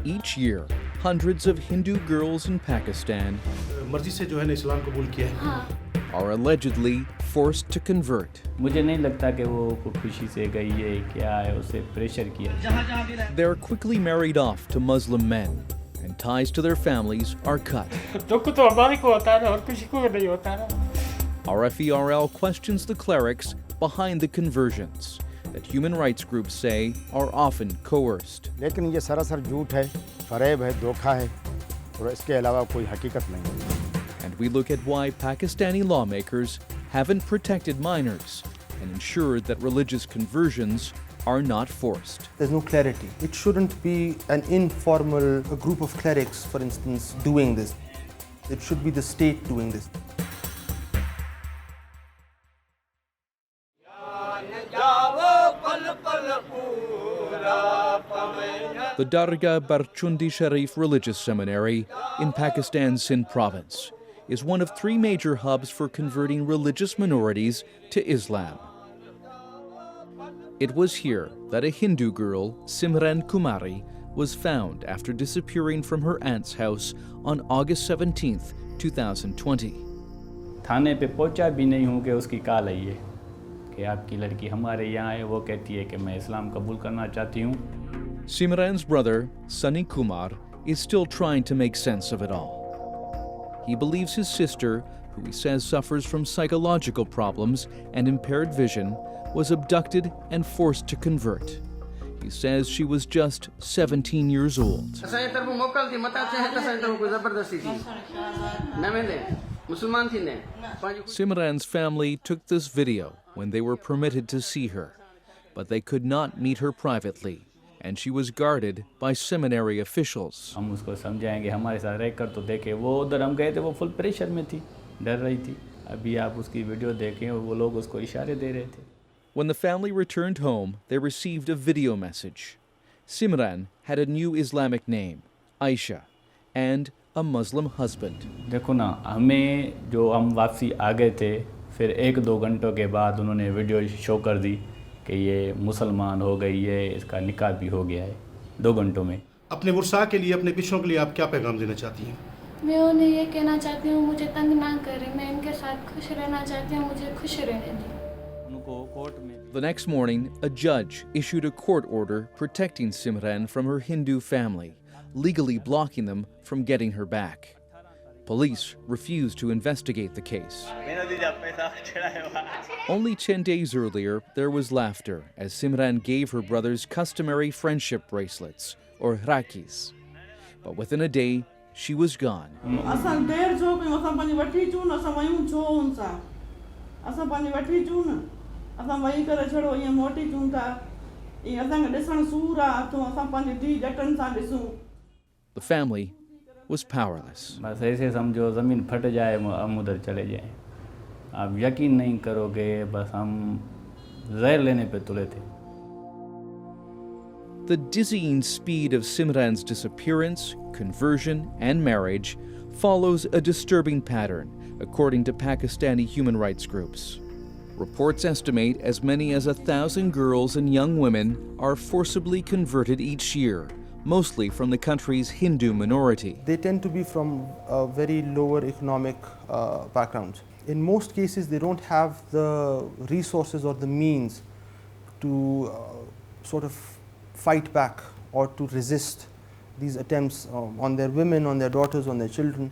Each year, hundreds of Hindu girls in Pakistan मर्जी से जो है ना इस्लाम कबूल किया है are allegedly forced to convert. मुझे नहीं लगता कि वो खुशी से गई है क्या है उसे प्रेशर किया. They're quickly married off to Muslim men, and ties to their families are cut. दुख तो हमारे को होता है और किसी को नहीं होता है. RFERL questions the clerics behind the conversions that human rights groups say are often coerced. लेकिन ये सरासर झूठ है, फरेब है, धोखा है और इसके अलावा कोई हकीकत नहीं है. And we look at why Pakistani lawmakers haven't protected minors and ensured that religious conversions are not forced. There's no clarity. It shouldn't be an informal group of clerics, for instance, doing this. It should be the state doing this. The Dargah Barchundi Sharif Religious Seminary in Pakistan's Sindh province is one of 3 major hubs for converting religious minorities to Islam. It was here that a Hindu girl, Simran Kumari, was found after disappearing from her aunt's house on August 17, 2020. थाने पे पहुंचा भी नहीं हूँ कि उसकी call आई है कि आपकी लड़की हमारे यहाँ है. वो कहती है कि मैं इस्लाम कबूल करना चाहती हूँ. Simran's brother, Sunny Kumar, is still trying to make sense of it all. He believes his sister, who he says suffers from psychological problems and impaired vision, was abducted and forced to convert. He says she was just 17 years old. Simran's family took this video when they were permitted to see her, but they could not meet her privately, and she was guarded by seminary officials. हम उसको समझाएंगे हमारे साथ रह कर तो देखे. वो उधर हम गए थे वो फुल प्रेशर में थी, डर रही थी. अभी आप उसकी वीडियो देखें वो लोग उसको इशारे दे रहे थे. When the family returned home, they received a video message. Simran had a new Islamic name, Aisha, and a Muslim husband. देखो ना, हमें जो हम वापसी आ गए थे फिर 1-2 घंटों के बाद उन्होंने वीडियो शो कर दी कि ये मुसलमान हो गई है, इसका निकाह भी हो गया है 2 घंटों में. अपने वर्षा के लिए, अपने पिछड़ों के लिए आप क्या पैगाम देना चाहती हैं? मैं उन्हें ये कहना चाहती हूँ मुझे तंग ना करें. मैं इनके साथ खुश रहना चाहती हूँ. मुझे खुश रहने दें. The next morning, a judge issued a court order protecting Simran from her Hindu family, legally blocking them from getting her back. Police refused to investigate the case. Only 10 days earlier, there was laughter as Simran gave her brothers customary friendship bracelets, or rakis. But within a day, she was gone. The family was powerless. बस ऐसे समझो ज़मीन फट जाए हम उधर चले जाएं. आप यकीन नहीं करोगे, बस हम जहर लेने पे तुले थे. The dizzying speed of Simran's disappearance, conversion, and marriage follows a disturbing pattern, according to Pakistani human rights groups. Reports estimate as many as 1,000 girls and young women are forcibly converted each year, mostly from the country's Hindu minority. They tend to be from very lower economic backgrounds. In most cases, they don't have the resources or the means to sort of fight back or to resist these attempts on their women, on their daughters, on their children.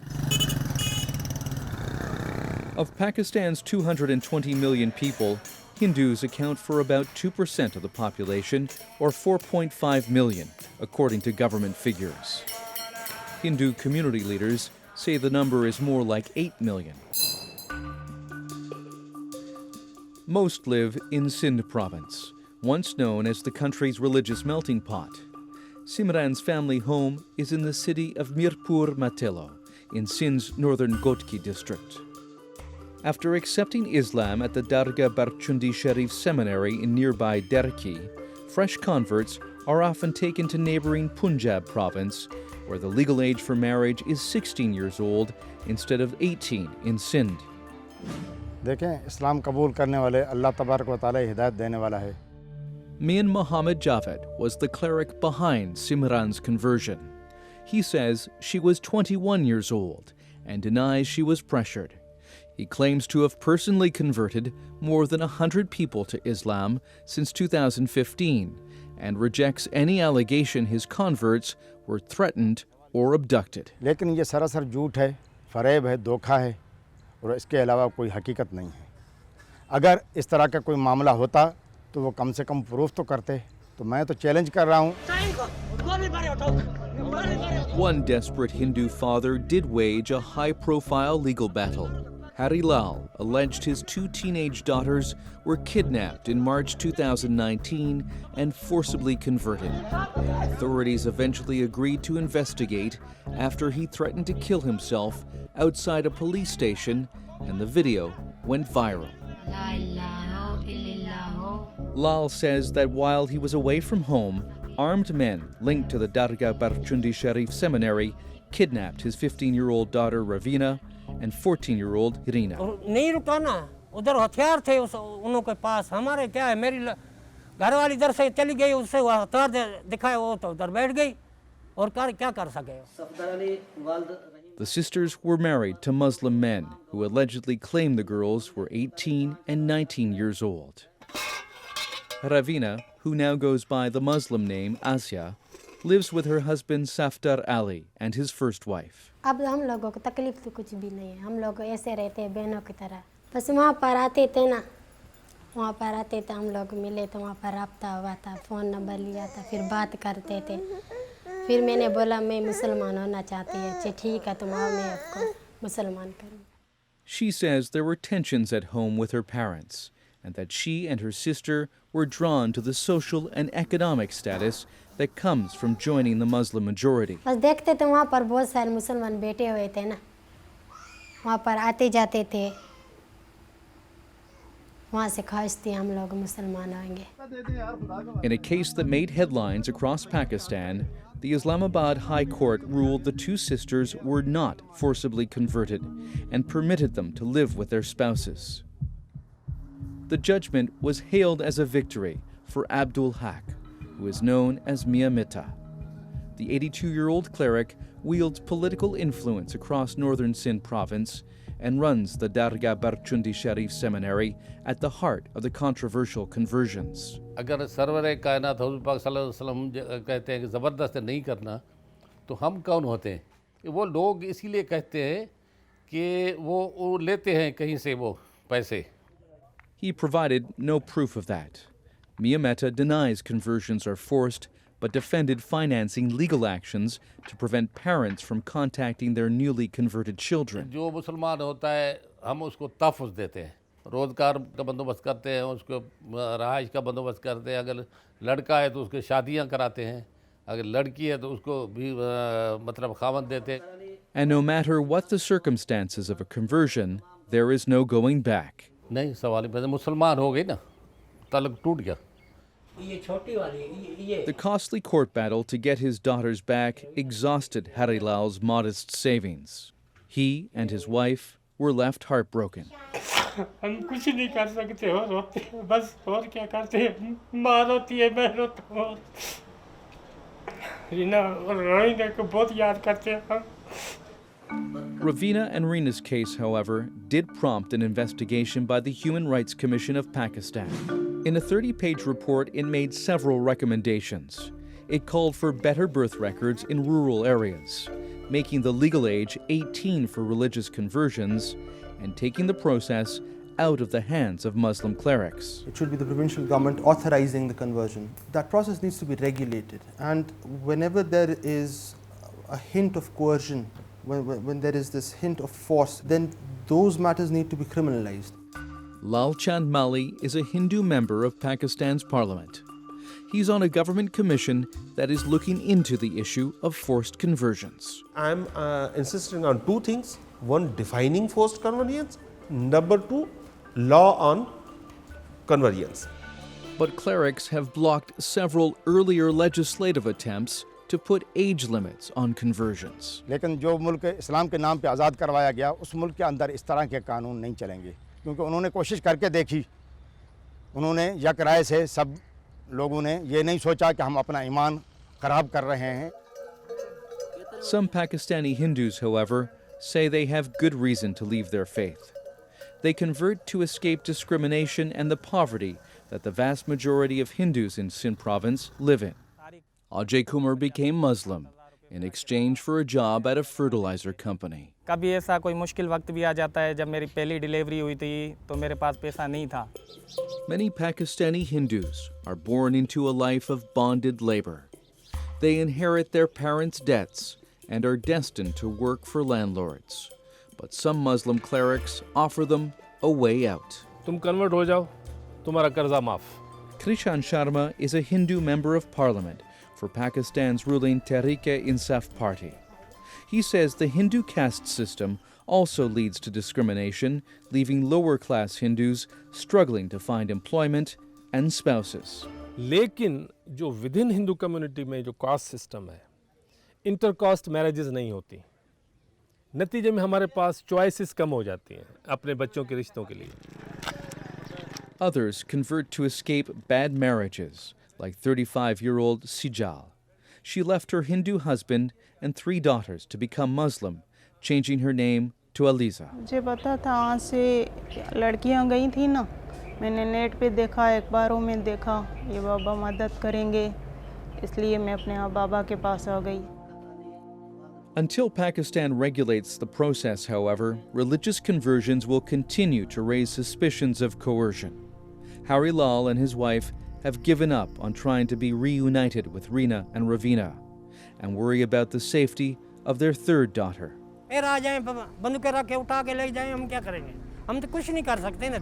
Of Pakistan's 220 million people, Hindus account for about 2% of the population, or 4.5 million, according to government figures. Hindu community leaders say the number is more like 8 million. Most live in Sindh province, once known as the country's religious melting pot. Simran's family home is in the city of Mirpur Matelo, in Sindh's northern Gotki district. After accepting Islam at the Dargah Barchundi Sharif Seminary in nearby Derki, fresh converts are often taken to neighboring Punjab province, where the legal age for marriage is 16 years old instead of 18 in Sindh. देखें, इस्लाम कबूल करने वाले अल्लाह तबारक व तआला हिदायत देने वाला है. Mian Muhammad Javed was the cleric behind Simran's conversion. He says she was 21 years old and denies she was pressured. He claims to have personally converted more than 100 people to Islam since 2015 and rejects any allegation his converts were threatened or abducted. लेकिन ये सरासर झूठ है, फरेब है, धोखा है और इसके अलावा कोई हकीकत नहीं है। अगर इस तरह का कोई मामला होता तो वो कम से कम प्रूफ तो करते। तो मैं तो चैलेंज कर रहा हूँ। One desperate Hindu father did wage a high-profile legal battle. Hari Lal alleged his 2 teenage daughters were kidnapped in March 2019 and forcibly converted. Authorities eventually agreed to investigate after he threatened to kill himself outside a police station, and the video went viral. Lal says that while he was away from home, armed men linked to the Dargah Barchundi Sharif Seminary kidnapped his 15-year-old daughter Ravina and 14-year-old Irina. नहीं रुका ना, उधर हथियार थे उन के पास। हमारे क्या है, मेरी घरवाली इधर से चली गई, उससे वो हथियार दिखाए, वो तो उधर बैठ गई और क्या कर सके। The sisters were married to Muslim men who allegedly claimed the girls were 18 and 19 years old. Ravina, who now goes by the Muslim name Asya, lives with her husband Safdar Ali and his first wife. अब हम लोगों को तकलीफ तो कुछ भी नहीं है, हम लोग ऐसे रहते हैं बहनों की तरह। बस वहाँ पर आते थे ना, वहाँ पर आते थे, हम लोग मिले तो वहाँ पर राब्ता हुआ था, फ़ोन नंबर लिया था, फिर बात करते थे। फिर मैंने बोला मैं मुसलमान होना चाहती है। अच्छा ठीक है, तुम आओ, मैं आपको मुसलमान करूँ। She says there were tensions at home with her parents and that she and her sister were drawn to the social and economic status that comes from joining the Muslim majority. बस देखते थे वहाँ पर बहुत सारे मुसलमान बैठे हुए थे ना, वहाँ पर आते जाते थे, वहाँ से ख्वाहिश थी हम लोग मुसलमान होंगे। In a case that made headlines across Pakistan, the Islamabad High Court ruled the 2 sisters were not forcibly converted and permitted them to live with their spouses. The judgment was hailed as a victory for Abdul Haq, who is known as Mia Mitta. The 82-year-old cleric wields political influence across northern Sindh province and runs the Dargah Barchundi Sharif Seminary at the heart of the controversial conversions. अगर server कायनात हज़रत पाक सल्लल्लाहु अलैहि वसल्लम कहते हैं कि ज़बरदस्त नहीं करना, तो हम कौन होते हैं? वो लोग इसीलिए कहते हैं कि वो लेते हैं कहीं से वो पैसे। He provided no proof of that. Mia Mehta denies conversions are forced, but defended financing legal actions to prevent parents from contacting their newly converted children. जो मुसलमान होता है हम उसको तहफ़्फ़ुज़ देते हैं, रोज़गार का बंदोबस्त करते हैं, उसको रहाइश का बंदोबस्त करते हैं। अगर लड़का है तो उसके शादियां कराते हैं, अगर लड़की है तो उसको भी मतलब खावंद देते हैं। And no matter what the circumstances of a conversion, there is no going back. नहीं सवाल ही पैदा, मुसलमान हो गई ना, तलक टूट गया। The costly court battle to get his daughters back exhausted Hari Lal's modest savings. He and his wife were left heartbroken. हम कुछ नहीं कर सकते और रोते हैं, बस और क्या करते हैं, माँ रोती है, मैं रोता हूँ, रीना और रोहिणी को बहुत याद करते हैं हम। Ravina and Reena's case, however, did prompt an investigation by the Human Rights Commission of Pakistan. In a 30-page report, it made several recommendations. It called for better birth records in rural areas, making the legal age 18 for religious conversions, and taking the process out of the hands of Muslim clerics. It should be the provincial government authorizing the conversion. That process needs to be regulated, and whenever there is a hint of coercion, when there is this hint of force, then those matters need to be criminalized. Lal Chand Mali is a Hindu member of Pakistan's parliament. He's on a government commission that is looking into the issue of forced conversions. I'm insisting on 2 things. One, defining forced conversions. Number 2, law on conversions. But clerics have blocked several earlier legislative attempts to put age limits on conversions. लेकिन जो मुल्क इस्लाम के नाम पे आज़ाद करवाया गया, उस मुल्क के अंदर इस तरह के कानून नहीं चलेंगे, क्योंकि उन्होंने कोशिश करके देखी। उन्होंने यक राय से सब लोगों ने ये नहीं सोचा कि हम अपना ईमान खराब कर रहे हैं। Some Pakistani Hindus, however, say they have good reason to leave their faith. They convert to escape discrimination and the poverty that the vast majority of Hindus in Sindh province live in. Ajay Kumar became Muslim in exchange for a job at a fertilizer company. कभी ऐसा कोई मुश्किल वक्त भी आ जाता है जब मेरी पहली डिलीवरी हुई थी तो मेरे पास पैसा नहीं था. Many Pakistani Hindus are born into a life of bonded labor. They inherit their parents' debts and are destined to work for landlords. But some Muslim clerics offer them a way out. तुम convert हो जाओ, तुम्हारा कर्जा माफ. Krishan Sharma is a Hindu member of parliament for Pakistan's ruling Tehreek-e-Insaf party. He says the Hindu caste system also leads to discrimination, leaving lower-class Hindus struggling to find employment and spouses. लेकिन जो with in Hindu community में जो caste system है, intercaste marriages नहीं होती. नतीजे में हमारे पास चॉइसेस कम हो जाती हैं अपने बच्चों के रिश्तों के लिए. Others convert to escape bad marriages, like 35-year-old Sijal. She left her Hindu husband and 3 daughters to become Muslim, changing her name to Aliza. मुझे पता था वहाँ से लड़कियाँ गई थी ना, मैंने नेट पे देखा, अखबारों में देखा ये बाबा मदद करेंगे, इसलिए मैं अपने बाबा के पास आ गई. Until Pakistan regulates the process, however, religious conversions will continue to raise suspicions of coercion. Hari Lal and his wife have given up on trying to be reunited with Reena and Ravina and worry about the safety of their 3rd daughter. फिर आ जाएं बंदूकें रख के उठा के ले जाएं, हम क्या करेंगे? हम तो कुछ नहीं कर सकते ना.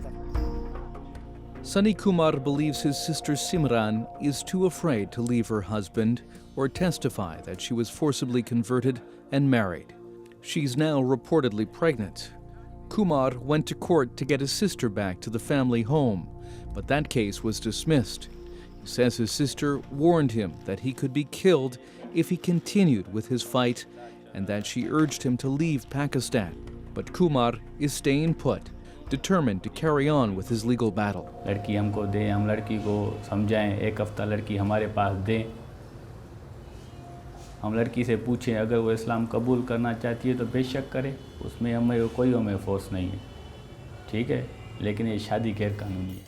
Sunny Kumar believes his sister Simran is too afraid to leave her husband or testify that she was forcibly converted and married. She's now reportedly pregnant. Kumar went to court to get his sister back to the family home, but that case was dismissed. He says his sister warned him that he could be killed if he continued with his fight and that she urged him to leave Pakistan. But Kumar is staying put, determined to carry on with his legal battle. लड़की हमको दें, हम लड़की को समझाएं, 1 हफ्ता लड़की हमारे पास दें. हम लड़की से पूछें अगर वो इस्लाम कबूल करना चाहती है तो बेशक करे, उसमें हमें फोर्स नहीं है. ठीक है, लेकिन ये शादी गैर कानूनी है.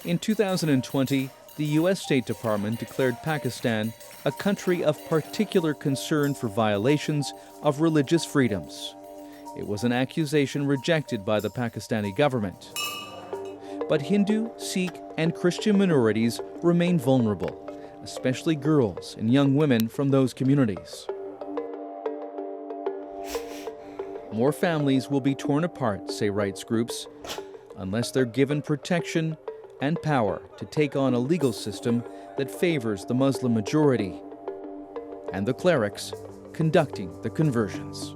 In 2020, the U.S. State Department declared Pakistan a country of particular concern for violations of religious freedoms. It was an accusation rejected by the Pakistani government. But Hindu, Sikh, and Christian minorities remain vulnerable, especially girls and young women from those communities. More families will be torn apart, say rights groups, unless they're given protection and power to take on a legal system that favors the Muslim majority and the clerics conducting the conversions.